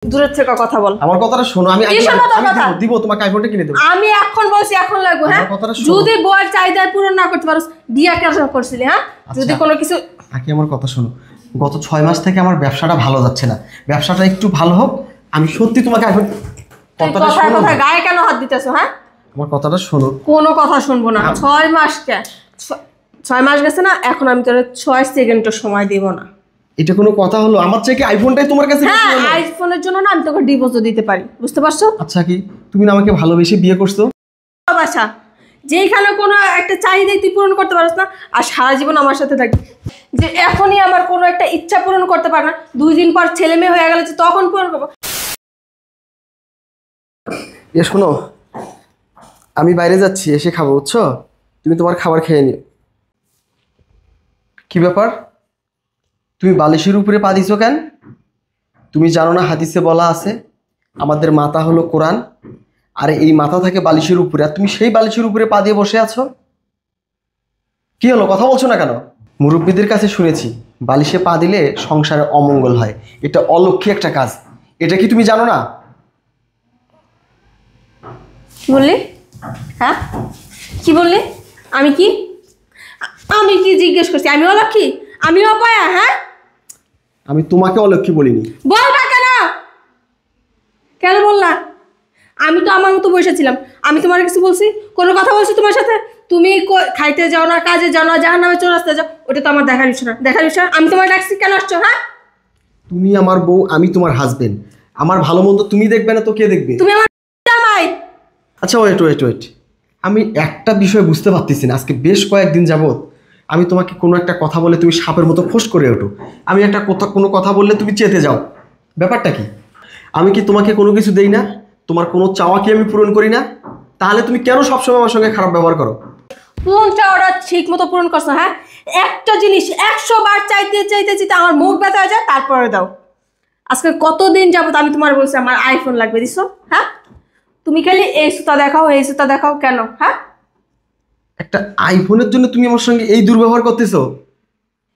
দূরের থেকে কথা বল। আমার কথাটা শোনো। আমি দিব তোমাকে আইফোনটা কিনে দেব। আমি এখন বলছি এখন লাগবে। হ্যাঁ, যদি বউয়ের চাহিদা পূরণ না করতে পারোস বিয়া কেন করছিলি? হ্যাঁ, যদি কোনো কিছু আকি আমার কথা শোনো। গত 6 মাস থেকে আমার ব্যবসাটা ভালো যাচ্ছে না, ব্যবসাটা একটু ভালো হোক। আমি সত্যি তোমাকে আইফোন কথাটা শোনো। কথা গায়ে কেন হাত দিতেছো? হ্যাঁ, আমার কথাটা শোনো। কোনো কথা শুনবো না। 6 মাস কে 6 মাস গেছে না, এখন আমি তোর 6 সেকেন্ডও সময় দেব না। এটা কোনো কথা হলো? আমার চেয়ে কি আইফোনটাই তোমার কাছে বেশি হলো? হ্যাঁ, আইফোনের জন্য না আমি তোকে ডিভোর্সও দিতে পারি, বুঝতে পারছো? আচ্ছা, কি তুমি না আমাকে ভালোবেসে বিয়ে করছো? ভালোবাসা যেইখানে কোনো একটা চাহিদা তুই পূরণ করতে পারছ না আর সারা জীবন আমার সাথে থাকবি, যে এখনই আমার কোনো একটা ইচ্ছা পূরণ করতে পার না, 2 দিন পর ছেলে মেয়ে হয়ে গেলে তখন পূরণ করবো। এ শোনো, আমি বাইরে যাচ্ছি, এসে খাবো, বুঝছো? তুমি তোমার খাবার খেয়ে নিও। কি ব্যাপার, তুমি বালিশের উপরে পা দিছো কেন? তুমি জানো না হাদিসে বলা আছে আমাদের মাথা হলো কোরআন, আর এই মাথা থাকে বালিশের উপরে, আর তুমি সেই বালিশের উপরে পা দিয়ে বসে আছো। কি হলো, কথা বলছো না কেন? মুরব্বীদের কাছে শুনেছি বালিশে পা দিলে সংসারে অমঙ্গল হয়, এটা অলক্ষী একটা কাজ। এটা কি তুমি জানো না? কি বললি? হ্যাঁ, কি বললি? আমি কি জিজ্ঞেস করছি? আমি অলক্ষী? আমি অপয়া? হ্যাঁ, আমি তোমাকে অলক্ষী বলিনি। বলবা কেন? কেন বললা? আমি তো আমার মতো বসেছিলাম, আমি তোমার কিছু বলছি? কোনো কথা বলছি তোমার সাথে? তুমি খাইতে যাও না, কাজে যাও না, জাহান্নামে চলে যাও, ওটা তো আমার দেখার বিষয় না। দেখার বিষয় আমি তোমার ডাকছি, কেন আসছো? হ্যাঁ, তুমি আমার বউ, আমি তোমার হাজবেন্ড, আমার ভালো মন্দ তুমি দেখবে না তো কে দেখবে? তুমি আমার জামাই। আচ্ছা, ওয়েট, আমি একটা বিষয় বুঝতে পারতেছি না। আজকে বেশ কয়েকদিন যাবত আমি তোমাকে কোনো একটা কথা বলে তুমি সাপের মতো ফোঁস করে ওঠো, আমি একটা কোনো কথা বললে তুমি চেতে যাও। ব্যাপারটা কি? আমি কি তোমাকে কোনো কিছু দেই না? তোমার কোনো চাওয়া কি আমি পূরণ করি না? তাহলে তুমি কেন সবসময় আমার সঙ্গে খারাপ ব্যবহার করো? কোন চাওয়াটা ঠিক মতো পূরণ করছো? হ্যাঁ, একটা জিনিস 100 বার চাইতে আমার মুখ ব্যথা হয়ে যায়, তারপরে দাও। আজকে কতদিন যাবত আমি তোমার বলছি আমার আইফোন লাগবে, দিছো? হ্যাঁ, তুমি খালি এই সুতা দেখাও কেন? হ্যাঁ, একটা আইফোনের জন্য তুমি আমার সঙ্গে এই দুর্ব্যবহার করতেছো?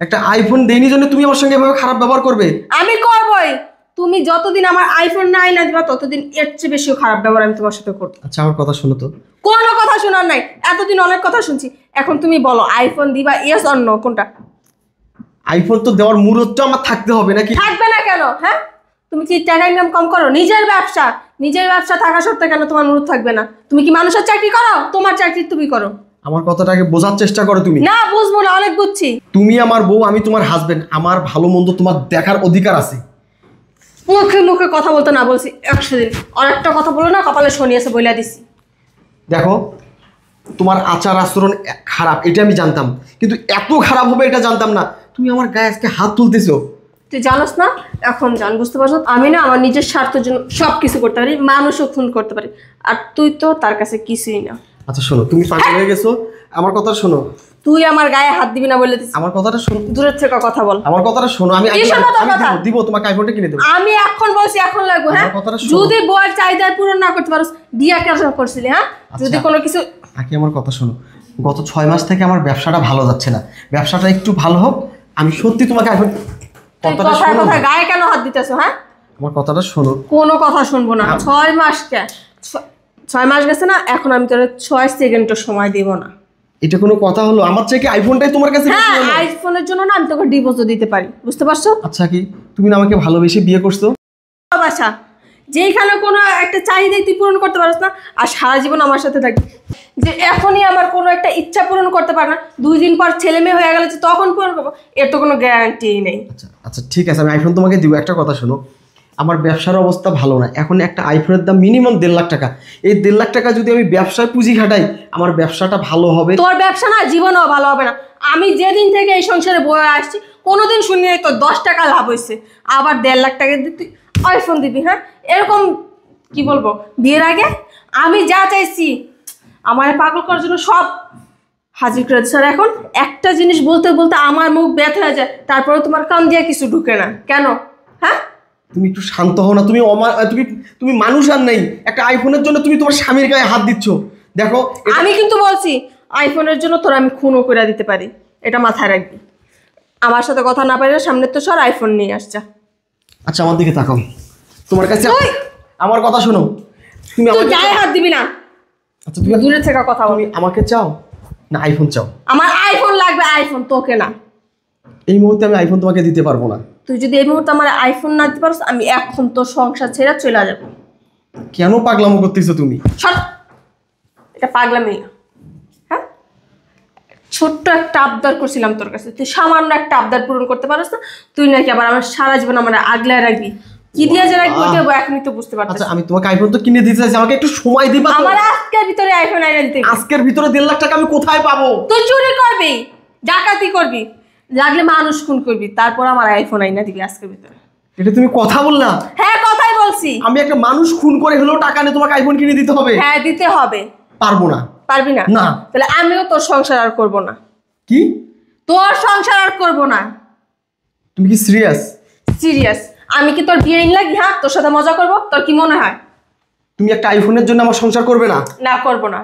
একটা আইফোন দেইনি জন্য তুমি আমার সঙ্গে এভাবে খারাপ ব্যবহার করবে? আমি করবই। তুমি যতদিন আমার আইফোন না এনে দিবা ততদিন এর চেয়ে বেশি খারাপ ব্যবহার আমি তোমার সাথে করবো। আচ্ছা, আমার কথা শোনো তো। কোনো কথা শোনার নাই, এতদিন অনেক কথা শুনছি, এখন তুমি বলো আইফোন দিবা, ইয়েস অর নো, কোনটা? আইফোন তো দেওয়ার মুহূর্ত আমার থাকতে হবে নাকি? থাকবে না কেন? হ্যাঁ, তুমি কি টাকা ইনকাম কম করো? নিজের ব্যবসা থাকা সত্ত্বেও কেন তোমার মুরুদ থাকবে না? তুমি কি মানুষের চাকরি করো? তোমার চাকরি তুমি করো। আমার কথাটাকে বোঝার চেষ্টা করো তুমি। না, বুঝবো না, অনেক বুঝছি। তুমি আমার বউ, আমি তোমার হাজবেন্ড, আমার ভালো মন্দ তোমার দেখার অধিকার আছে। মুখে কথা বলতে না বলছি 100 দিন, অনেকটা কথা বলো না, কপালে শনি আছে বইলা দিছি। দেখো, তোমার আচার আচরণ খারাপ এটা আমি জানতাম, কিন্তু এত খারাপ হবে এটা জানতাম না। তুমি আমার গায়ে আজকে হাত তুলতেছো। তুই জানোস না, এখন জান, বুঝতে পারছো? আমি না আমার নিজের স্বার্থের জন্য সব কিছু করতে পারি, মানুষও খুন করতে পারি, আর তুই তো তার কাছে কিছুই না। আচ্ছা শোনো, তুমি পাগল হয়ে গেছো। আমার কথা শোনো। তুই আমার গায়ে হাত দিবি না বলে দিছিস। আমার কথাটা শোনো। দূরের থেকে কথা বল। আমার কথাটা শোনো। আমি দিব তোমাকে আইফোনটা কিনে দেব। আমি এখন বলছি এখন লাগবে। হ্যাঁ, যদি বউয়ের চাহিদা পূরণ না করতে পারোস বিয়া কেন করছিলি? হ্যাঁ, যদি কোনো কিছু আকি আমার কথা শোনো। গত 6 মাস থেকে আমার ব্যবসাটা ভালো যাচ্ছে না, ব্যবসাটা একটু ভালো হোক। আমি সত্যি তোমাকে আইফোন কথা গায়ে কেন হাত দিতেছো? হ্যাঁ, আমার কথাটা শোনো। কোনো কথা শুনবো না। 6 মাস কে 6 মাস গেছে না, এখন আমি তোর 6 সেকেন্ডও সময় দেব না। এটা কোনো কথা হলো? আমার চেয়ে কি আইফোনটাই তোমার কাছে বেশি হলো? হ্যাঁ, আইফোনের জন্য না আমি তোকে ডিভোর্সও দিতে পারি, বুঝতে পারছো? আচ্ছা, কি তুমি না আমাকে ভালোবেসে বিয়ে করছো? ভালোবাসা যেইখানে কোনো একটা চাহিদা তুই পূরণ করতে পারছ না আর সারা জীবন আমার সাথে থাকবি, যে এখনই আমার কোনো একটা ইচ্ছা পূরণ করতে পার না, 2 দিন পর ছেলে মেয়ে হয়ে গেলে তখন পূরণ করবো, এর তো কোনো গ্যারান্টি নেই। আচ্ছা ঠিক আছে, আমি আইফোন তোমাকে দিব। একটা কথা শোনো, আমার ব্যবসার অবস্থা ভালো না, এখন একটা আইফোনের দাম মিনিমাম 1.5 লাখ টাকা। এই 1.5 লাখ টাকা যদি আমি ব্যবসায় পুঁজি খাটাই, আমার ব্যবসাটা ভালো হবে। তোর ব্যবসা না জীবনেও ভালো হবে না। আমি যেদিন থেকে এই সংসারে বয়ে আসছি কোনোদিন শুনি নাই তোর 10 টাকা লাভ হয়েছে, আবার 1.5 লাখ টাকা দিয়ে তুই আইফোন দিবি? হ্যাঁ, এরকম কি বলবো, বিয়ের আগে আমি যা চাইছি আমার পাগল করার জন্য সব হাজির করে দিচ্ছে, আর এখন একটা জিনিস বলতে বলতে আমার মুখ ব্যথা হয়ে যায়, তারপরে তোমার কান দিয়ে কিছু ঢুকে না কেন? হ্যাঁ, তুমি একটু শান্ত হও না। তুমি তুমি মানুষ আর নেই, একটা আইফোনের জন্য তুমি তোমার স্বামীর গায়ে হাত দিচ্ছ। দেখো, আমি কিন্তু বলছি আইফোনের জন্য তোর আমি খুনও করে দিতে পারি, এটা মাথায় রাখবি। আমার সাথে কথা না পারলে সামনে তো সর, আইফোন নিয়ে আসছে। আচ্ছা, আমার দিকে তাকাও। তোমার কাছে তুই আমার কথা শোনো, তুমি তুই আমাকে গায়ে হাত দিবি না, আচ্ছা তুমি দূরে থেকে কথা বল। তুমি আমাকে চাও না আইফোন চাও? আমার আইফোন লাগবে, আইফোন, তোকে না। এই মুহূর্তে আমি আইফোন তোমাকে দিতে পারবো না। তুই যদি এই মুহূর্তে আমার আইফোন না দিতে পারস, আমি এখন তোর সংসার ছেড়ে চলে যাবো। কেন পাগলামো করতেছো তুমি? সর, এটা পাগলামি না। হ্যাঁ, ছোট্ট একটা আবদার করছিলাম তোর কাছে, তুই সামান্য একটা আবদার পূরণ করতে পারস না। তুই নাকি আবার আমার সারা জীবন আমার আগলায় রাখবি, কি দিয়ে যে রাখবি ওইটা এখনই তো বুঝতে পারছিস। আচ্ছা আমি তোমাকে আইফোন তো কিনে দিতে চাইছি, আমাকে একটু সময় দিবা তো? আমার আজকের ভিতরে আইফোন আইনা দিতে হবে। আজকের ভিতরে 1.5 লাখ টাকা আমি কোথায় পাবো? তুই চুরি করবি, ডাকাতি করবি, লাগলে মানুষ খুন করবি, তারপর আমার আইফোন আইনা দিবি আজকের ভিতরে। এটা তুমি কথা বললা? হ্যাঁ, কথাই বলছি। আমি একটা মানুষ খুন করে হলেও টাকা নিয়ে তোমাকে আইফোন কিনে দিতে হবে? হ্যাঁ, দিতে হবে। পারবো না। পারবি না? না। তাহলে আমিও তোর সংসার আর করব না। কি? তোর সংসার আর করব না। তুমি কি সিরিয়াস? সিরিয়াস। আমি কি তোর বিয়ে লাগি? হ্যাঁ, তোর সাথে মজা করব? তোর কি মনে হয়? তুমি একটা আইফোনের জন্য আমার সংসার করবে না? না, করব না।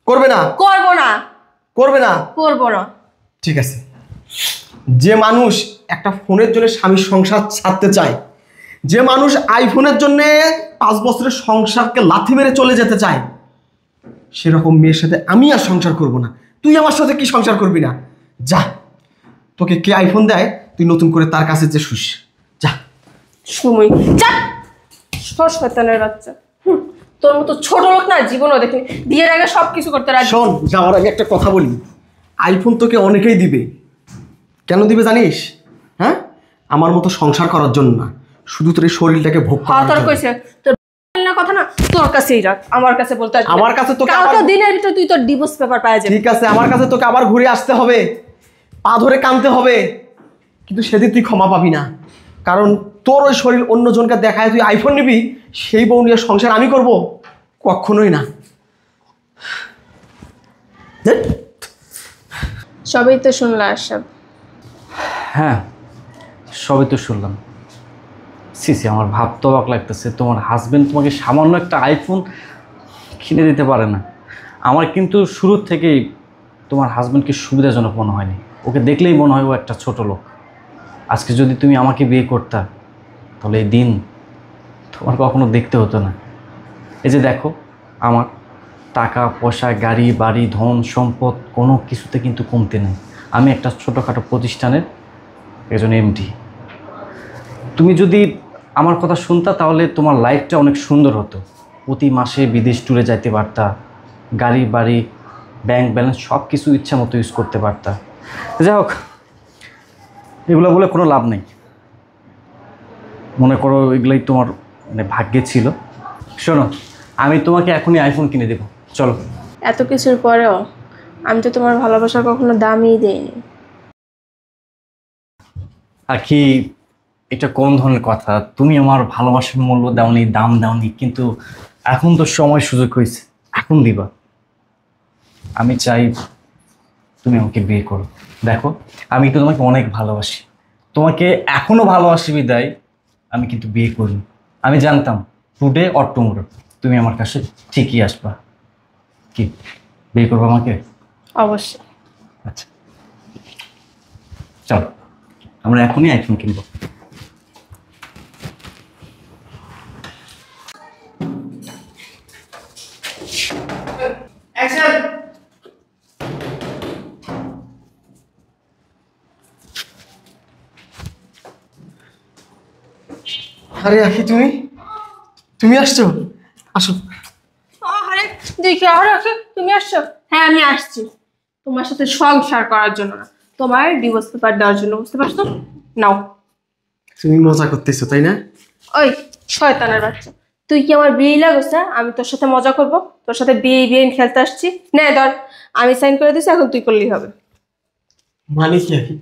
করবে না? করব না। করবে না? করব না। ঠিক আছে। যে মানুষ একটা ফোনের জন্য স্বামীর সংসার ছাড়তে চায়, যে মানুষ আইফোনের জন্য 5 বছরের সংসারকে লাথি মেরে চলে যেতে চায়, সেরকম মেয়ের সাথে আমি আর সংসার করব না। তুই আমার সাথে কি সংসার করবি না? যা, তোকে কে আইফোন দেয় তুই নতুন করে তার কাছে যে শুস। যা। সময় যা, শয়তানের বাচ্চা। তোর মতো ছোট লোক না জীবনও দেখিনি। বিয়ের আগে সবকিছু করতে রাজি। শোন, যাওয়ার আগে একটা কথা বলি, আইফোন তোকে অনেকেই দিবে। কেন দিবে জানিস? হ্যাঁ, আমার মতো সংসার করার জন্য না, শুধু তোর এই শরীরটাকে ভোগ হ্যাঁ, করার তোর জন্য। কইছে তোর না কথা না, তোর কাছেই রাখ, আমার কাছে বলতে আসবি না। আমার কাছে তোকে কালকে আবার- দিনের ভিতর তুই তোর ডিভোর্স পেপার পাওয়া যাবে। ঠিক আছে, আমার কাছে তোকে আবার ঘুরে আসতে হবে, পা ধরে কাঁদতে হবে, কিন্তু সেদিন তুই ক্ষমা পাবি না। কারণ তোর ওই শরীর অন্যজনকে দেখায় তুই আইফোন নিবি, সেই বউ নিয়ে সংসার আমি করব? কখনোই না। ধ্যাৎ। সবই তো শুনলা আশরাফ। হ্যাঁ, সবই তো শুনলাম। সিসি, আমার ভাবতে অবাক লাগতেছে, তোমার হাজবেন্ড তোমাকে সামান্য একটা আইফোন কিনে দিতে পারে না। আমার কিন্তু শুরুর থেকেই তোমার হাজবেন্ডকে সুবিধাজনক মনে হয়নি। ওকে দেখলেই মনে হয় ও একটা ছোট লোক। আজকে যদি তুমি আমাকে বিয়ে করতা, তাহলে এই দিন তোমার কখনো দেখতে হতো না। এই যে দেখো, আমার টাকা পয়সা, গাড়ি বাড়ি, ধন সম্পদ কোনো কিছুতে কিন্তু কমতে নেই। আমি একটা ছোটোখাটো প্রতিষ্ঠানের একজন এমডি। তুমি যদি আমার কথা শুনতা, তাহলে তোমার লাইফটা অনেক সুন্দর হতো। প্রতি মাসে বিদেশ ট্যুরে যাইতে পারতা, গাড়ি বাড়ি, ব্যাংক ব্যালেন্স সব কিছু ইচ্ছা মতো ইউজ করতে পারতা। যাই হোক, এগুলো বলে কোনো লাভ নেই। মনে করো এগুলোই তোমার মানে ভাগ্যে ছিল। শোনো, আমি তোমাকে এখনই আইফোন কিনে দেবো, চলো। এত কিছুর পরেও আমি তো তোমার ভালোবাসা কখনো দামই দেইনি। আখি, এটা কোন ধরনের কথা? তুমি আমার ভালোবাসার মূল্য দাওনি, দাম দাওনি, কিন্তু এখন তো সময় সুযোগ হয়েছে, এখন দিবা। আমি চাই তুমি আমাকে বিয়ে করো। দেখো, আমি তো তোমাকে অনেক ভালোবাসি, তোমাকে এখনো ভালোবাসি বিদায় আমি কিন্তু বিয়ে করি। আমি জানতাম টুডে অর টুমরো তুমি আমার কাছে ঠিকই আসবা। কি, বিয়ে করবো আমাকে? অবশ্যই। আচ্ছা, চলো আমরা এখনই আইফোন কিনবো। আরে আখি, তুমি তুমি আসছো? আসো। আরে দেখি, আরে তুমি আসছো? হ্যাঁ, আমি আসছি তোমার সাথে সংসার করার জন্য না, তোমার ডিভোর্স পেপার দেওয়ার জন্য, বুঝতে পারছো? নাও। তুমি মজা করতেছো তাই না? ওই শয়তানের বাচ্চা, তুই কি আমার বিয়ে লাগছে? আমি তোর সাথে মজা করব? তোর সাথে বিয়ে বিয়ে খেলতে আসছি? নে ধর, আমি সাইন করে দিছি, এখন তুই করলেই হবে। মানে কি আখি,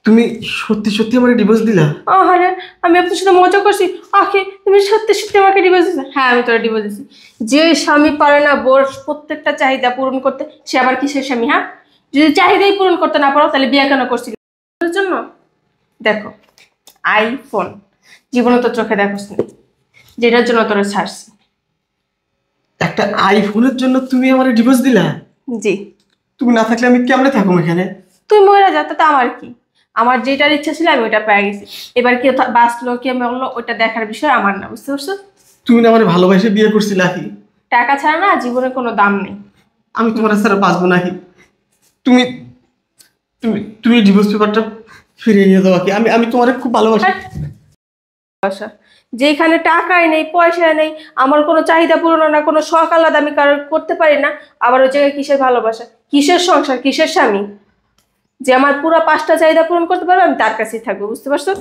তুমি সত্যি সত্যি আমাকে ডিভোর্স দিলা? আরে আমি আপনার সাথে মজা করছি? আখে, তুমি সত্যি সত্যি আমাকে ডিভোর্স দিছো? হ্যাঁ, আমি তোরা ডিভোর্স দিছি। যে স্বামী পারে না বোর প্রত্যেকটা চাহিদা পূরণ করতে, সে আবার কিসের স্বামী? হ্যাঁ, যদি চাহিদাই পূরণ করতে না পারো, তাহলে বিয়ে কেন করছিলি? এর জন্য। দেখো, আইফোন জীবনে তো চোখে দেখোস না, যেটার জন্য তোরা ছাড়ছি। একটা আইফোনের জন্য তুমি আমাকে ডিভোর্স দিলা? জি। তুমি না থাকলে আমি কেমনে থাকুম এখানে? তুই মহিলা যা, তাতে আমার কি? আমার যেটার ইচ্ছা ছিল আমি ওইটা পেয়ে গেছি। এবার কেউ বাঁচলো কে মরলো ওইটা দেখার বিষয় আমার না, বুঝতে পারছো? তুমি না আমার ভালোবাসে বিয়ে করছি নাকি? টাকা ছাড়া না জীবনে কোনো দাম নেই। আমি তোমার ছাড়া বাঁচবো নাকি? তুমি তুমি তুমি ডিভোর্স পেপারটা ফিরিয়ে নিয়ে দাও কি? আমি তোমার খুব ভালোবাসি। ভালোবাসা যেখানে টাকাই নেই পয়সা নেই, আমার কোনো চাহিদা পূরণ হয় না, কোনো শখ আলাদা আমি কারোর করতে পারি না, আবার ওই জায়গায় কিসের ভালোবাসা, কিসের সংসার, কিসের স্বামী? যে আমার পুরো 5টা চাহিদা পূরণ করতে পারবে আমি তার কাছেই থাকবো, বুঝতে পারছো?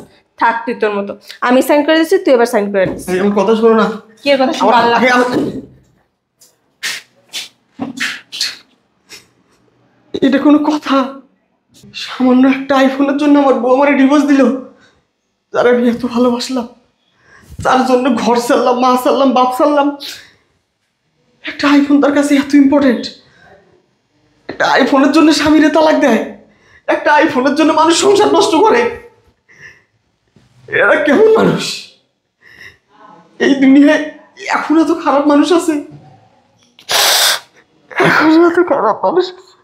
থাক তুই তোর মতো, আমি সাইন করে দিচ্ছি, তুই এবার সাইন করে দিচ্ছিস। আমার কথা শোনো না। কি এর কথা শুনবো? আল্লাহ এটা কোনো কথা? সামান্য একটা আইফোনের জন্য আমার বউ আমার ডিভোর্স দিল, যারা আমি এত ভালোবাসলাম, তার জন্য ঘর ছাড়লাম, মা ছাড়লাম, বাপ ছাড়লাম। একটা আইফোন তার কাছে এত ইম্পর্টেন্ট? একটা আইফোনের জন্য স্বামীরে তালাক দেয়? একটা আইফোনের জন্য মানুষ সংসার নষ্ট করে? এরা কেমন মানুষ? এই দুনিয়ায় এখনো তো খারাপ মানুষ আছে, এখনো তো খারাপ মানুষ আছে।